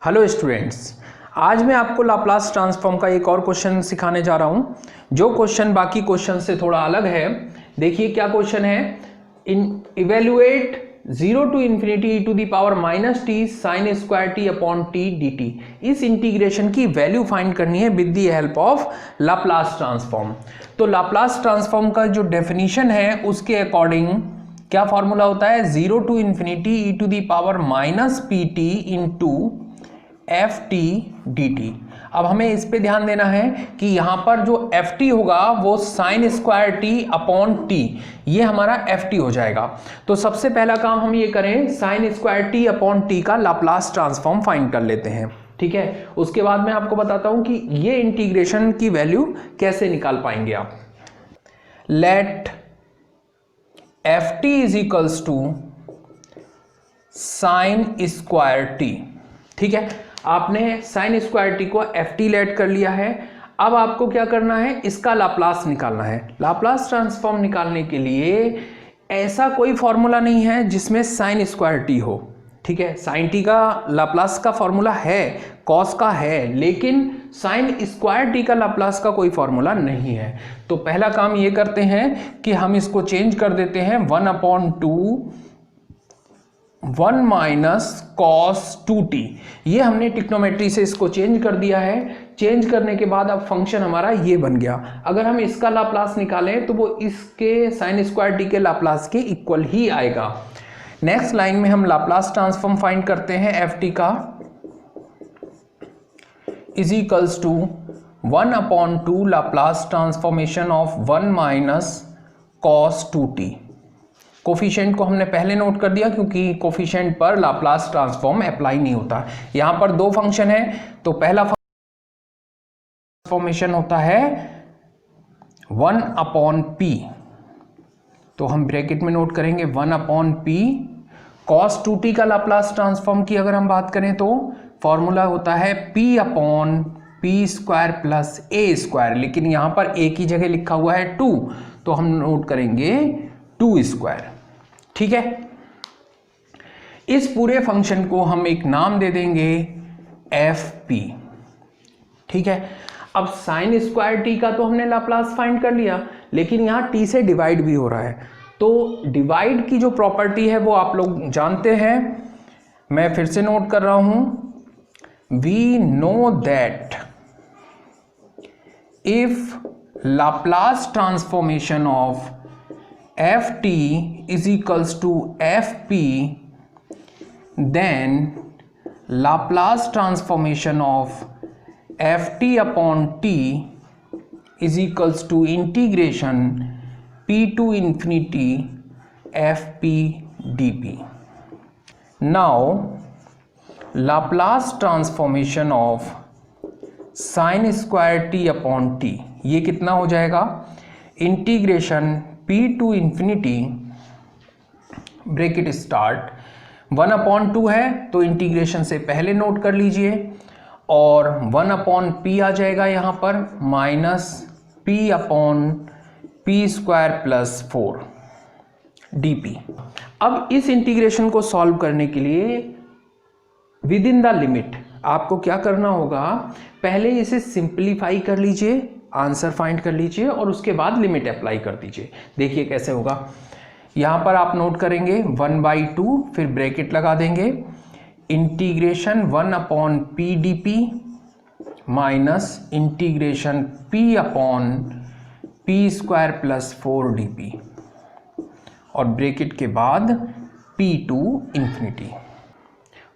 Hello students, आज मैं आपको लाप्लास ट्रांसफॉर्म का एक और क्वेश्चन सिखाने जा रहा हूं, जो क्वेश्चन बाकी क्वेश्चन से थोड़ा अलग है। देखिए क्या क्वेश्चन है। Evaluate 0 to infinity e to the power minus t sin square t upon t dt। इस इंटीग्रेशन की वैल्यू फाइंड करनी है with the help of Laplace transform. तो लाप्लास ट्रांसफॉर्म का जो डेफिनेशन है उसके अकॉर्डिंग क्या फॉर्मूला होता है, 0 to infinity e to the power minus pt into F T D T. अब हमें इस पे ध्यान देना है कि यहां पर जो एफ टी होगा वो sign square T upon T, ये हमारा एफ टी हो जाएगा। तो सबसे पहला काम हम ये करें, sign square T upon T का लाप्लास ट्रांसफॉर्म फाइंड कर लेते हैं। ठीक है, उसके बाद मैं आपको बताता हूं कि ये इंटीग्रेशन की वैल्यू कैसे निकाल पाएंगे आप। Let F T is equals to sine square T. ठीक है, आपने साइन स्क्वायर टी को एफ टी लेट कर लिया है। अब आपको क्या करना है, इसका लाप्लास निकालना है। लाप्लास ट्रांसफॉर्म निकालने के लिए ऐसा कोई फॉर्मूला नहीं है जिसमें साइन स्क्वायर टी हो। ठीक है, साइन टी का लाप्लास का फॉर्मूला है, कॉस का है, लेकिन साइन स्क्वायर टी का लाप्लास का कोई फॉर्मूला नहीं है। तो पहला काम ये करते हैं कि हम इसको चेंज कर देते हैं 1 माइनस कॉस 2t। ये हमने टिक्नोमेट्री से इसको चेंज कर दिया है। चेंज करने के बाद अब फंक्शन हमारा ये बन गया। अगर हम इसका लाप्लास निकालें तो वो इसके साइन स्क्वायर टी के लाप्लास के इक्वल ही आएगा। नेक्स्ट लाइन में हम लाप्लास ट्रांसफॉर्म फाइंड करते हैं एफ टी का, is equals to 1/2 Laplace transformation of 1 minus cos 2t। Coefficient को हमने पहले नोट कर दिया क्योंकि कोफिशिएंट पर लाप्लास ट्रांसफॉर्म अप्लाई नहीं होता। यहां पर दो फंक्शन है, तो पहला ट्रांसफॉर्मेशन होता है 1/p, तो हम ब्रैकेट में नोट करेंगे 1/p। cos 2t का लाप्लास ट्रांसफॉर्म की अगर हम बात करें तो फॉर्मूला होता है p/p square plus a square, लेकिन यहां पर a की जगह लिखा हुआ है 2, तो हम नोट करेंगे 2 स्क्वायर। ठीक है, इस पूरे फंक्शन को हम एक नाम दे देंगे एफ पी। ठीक है, अब साइन स्क्वायर टी का तो हमने लाप्लास फाइंड कर लिया, लेकिन यहां टी से डिवाइड भी हो रहा है। तो डिवाइड की जो प्रॉपर्टी है वो आप लोग जानते हैं, मैं फिर से नोट कर रहा हूं। We know that if Laplace transformation of ft is equals to fp, then Laplace transformation of ft upon t is equals to integration p to infinity fp dp. Now Laplace transformation of sin square t upon t, ये कितना हो जाएगा, integration p to infinity bracket start 1/2 है तो integration से पहले note कर लीजिए, और 1/p आ जाएगा यहाँ पर minus p/p square plus 4 dp। अब इस इंटीग्रेशन को सॉल्व करने के लिए विद इन द लिमिट आपको क्या करना होगा, पहले इसे सिंप्लीफाई कर लीजिए, आंसर फाइंड कर लीजिए और उसके बाद लिमिट अप्लाई कर दीजिए। देखिए कैसे होगा। यहां पर आप नोट करेंगे 1/2, फिर ब्रैकेट लगा देंगे, integration 1/p dp minus integration p/p square plus 4 dp, और ब्रैकेट के बाद p to infinity.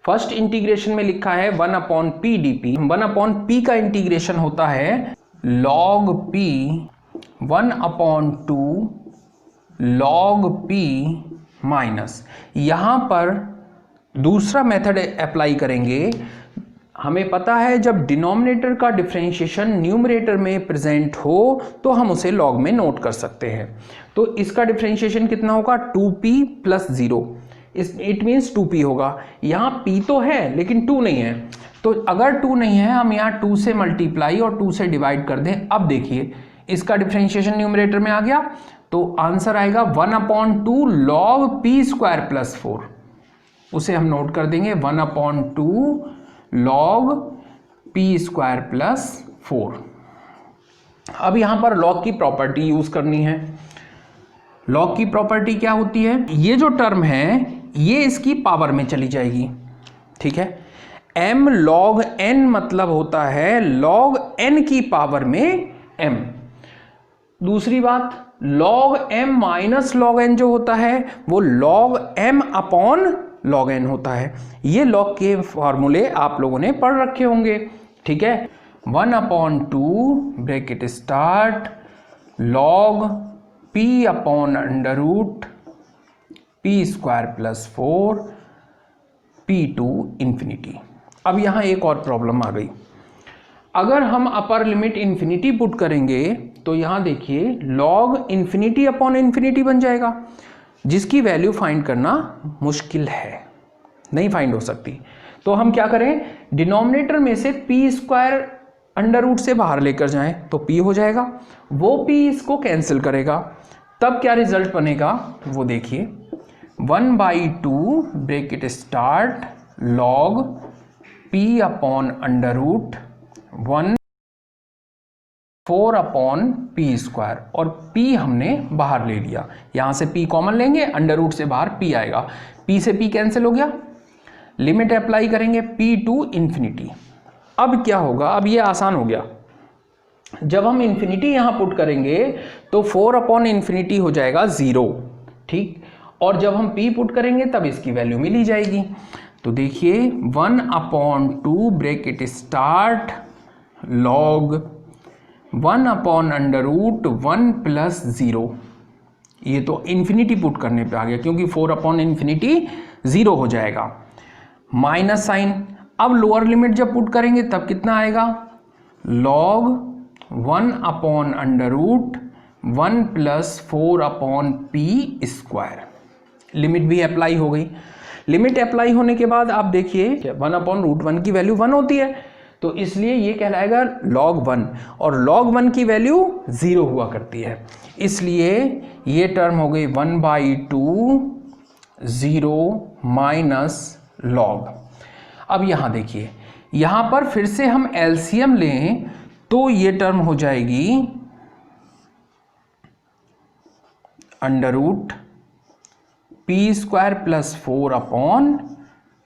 First integration में लिखा है 1/p dp। 1/p का इंटीग्रेशन होता है log p 1/2 log p minus, यहां पर दूसरा मेथड अप्लाई करेंगे। हमें पता है जब डिनोमिनेटर का डिफरेंशिएशन न्यूमरेटर में प्रेजेंट हो तो हम उसे log में नोट कर सकते हैं। तो इसका डिफरेंशिएशन कितना होगा, 2p + 0, इट मीन्स 2p होगा। यहाँ p तो है लेकिन 2 नहीं है, तो अगर 2 नहीं है हम यहाँ 2 से मल्टीप्लाई और 2 से डिवाइड कर दें। अब देखिए इसका डिफरेंशिएशन न्यूमरेटर में आ गया, तो आंसर आएगा 1/2 log p स्क्वायर प्लस 4। उसे हम नोट कर देंगे 1/2 log p स्क्वायर प्लस 4। अब यहां पर log की प्रॉपर्टी यूज करनी है। log की प्रॉपर्टी क्या होती है, ये जो टर्म है ये इसकी पावर में चली जाएगी, ठीक है। m log n मतलब होता है log n की पावर में m। दूसरी बात, log m minus log n जो होता है वो log m upon log n होता है। ये log के फॉर्मूले आप लोगों ने पढ़ रखे होंगे, ठीक है। 1/2 bracket start log p upon under root p square plus 4 p to infinity. अब यहां एक और प्रॉब्लम आ गई। अगर हम अपर लिमिट इंफिनिटी पुट करेंगे तो यहां देखिए log इंफिनिटी अपॉन इंफिनिटी बन जाएगा, जिसकी वैल्यू फाइंड करना मुश्किल है, नहीं फाइंड हो सकती। तो हम क्या करें, डिनोमिनेटर में से p स्क्वायर अंडर रूट से बाहर लेकर जाएं तो p हो जाएगा, वो p इसको कैंसिल करेगा, तब क्या रिजल्ट बनेगा वो देखिए। 1/2 bracket start log p upon under root 1 4 upon P square, और p हमने बाहर ले लिया, यहां से p कॉमन लेंगे, अंडर रूट से बाहर p आएगा, p से p कैंसिल हो गया। लिमिट अप्लाई करेंगे p टू इंफिनिटी। अब क्या होगा, अब ये आसान हो गया, जब हम इंफिनिटी यहां पुट करेंगे तो 4 अपॉन इंफिनिटी हो जाएगा 0, ठीक। और जब हम p पुट करेंगे तब इसकी वैल्यू मिल ही जाएगी। तो देखिए 1/2 bracket start log 1 upon under root 1 plus 0, ये तो इंफिनिटी पुट करने पे आ गया क्योंकि 4 अपॉन इंफिनिटी 0 हो जाएगा, माइनस साइन। अब लोअर लिमिट जब पुट करेंगे तब कितना आएगा, log 1 upon under root 1 plus 4 upon P square. Limit भी अप्लाई हो गई। लिमिट अप्लाई होने के बाद आप देखिए 1 अपॉन रूट 1 की वैल्यू 1 होती है, तो इसलिए ये कहलाएगा log 1, और log 1 की वैल्यू 0 हुआ करती है, इसलिए ये टर्म हो गई 1/2 0 माइनस log। अब यहां देखिए, यहां पर फिर से हम एलसीएम लें तो ये टर्म हो जाएगी under root P square plus 4 upon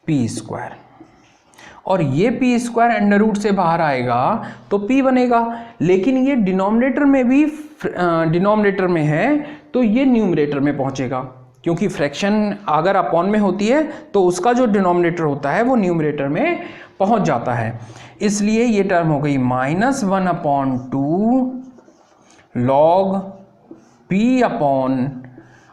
P square, और ये पी स्क्वायर अंडर रूट से बाहर आएगा तो p बनेगा, लेकिन ये डिनोमिनेटर में भी डिनोमिनेटर में है तो ये न्यूमरेटर में पहुंचेगा, क्योंकि फ्रैक्शन अगर अपॉन में होती है तो उसका जो डिनोमिनेटर होता है वो न्यूमरेटर में पहुंच जाता है। इसलिए ये टर्म हो गई -1/2 log p upon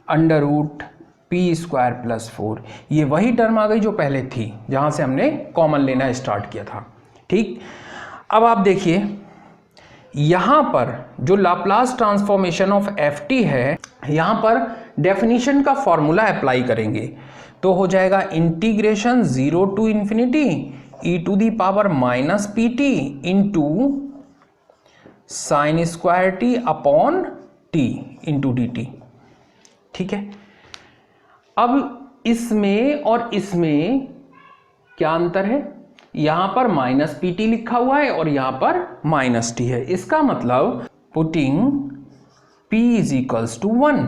under root P square plus 4। ये वही टर्म आ गई जो पहले थी, जहां से हमने कॉमन लेना स्टार्ट किया था, ठीक। अब आप देखिए यहां पर जो Laplace transformation of F T है, यहां पर डेफिनेशन का फॉर्मूला अप्लाई करेंगे तो हो जाएगा integration 0 to infinity e to the power minus P T into sine square T upon T into D T, ठीक है। अब इसमें और इसमें क्या अंतर है, यहां पर माइनस पी टी लिखा हुआ है और यहां पर माइनस टी है, इसका मतलब putting p is equals to 1,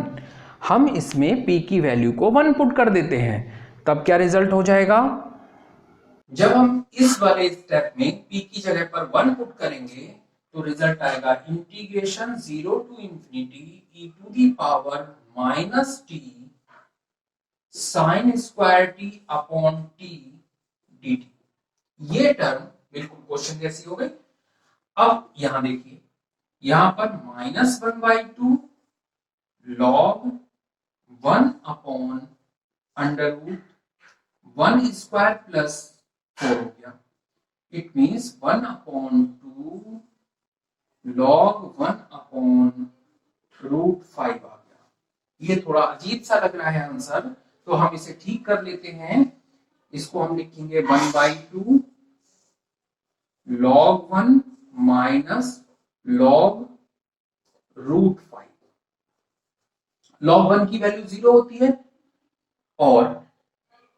हम इसमें p की वैल्यू को 1 पुट कर देते हैं, तब क्या रिजल्ट हो जाएगा, जब हम इस वाले स्टेप में p की जगह पर 1 पुट करेंगे तो रिजल्ट आएगा integration 0 to infinity e to the power minus T sine square T upon T D T. ये टर्म बिल्कुल क्वेश्चन जैसी हो गई। अब यहां देखिए, यहां पर -1/2 log 1 upon under root 1 square plus 4 हो गया, it means 1/2 log 1 upon root 5 आ गया। ये थोड़ा अजीब सा लग रहा है आंसर, तो हम इसे ठीक कर लेते हैं, इसको हम लिखेंगे 1/2 log 1 minus log root 5। log 1 की वैल्यू 0 होती है, और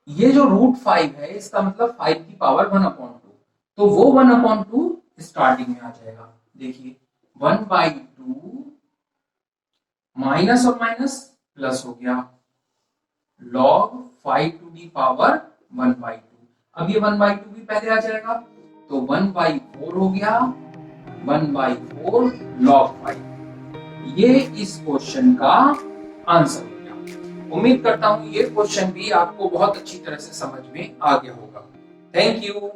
ये जो रूट 5 है इसका मतलब 5 की पावर 1/2, तो वो 1/2 स्टार्टिंग में आ जाएगा। देखिए 1/2 माइनस और माइनस प्लस हो गया, log 5 टू दी पावर 1/2। अब ये 1/2 भी पहले आ जाएगा, तो 1/4 हो गया, 1/4 log 5। ये इस क्वेश्चन का आंसर हो गया। उम्मीद करता हूं ये क्वेश्चन भी आपको बहुत अच्छी तरह से समझ में आ गया होगा। Thank you.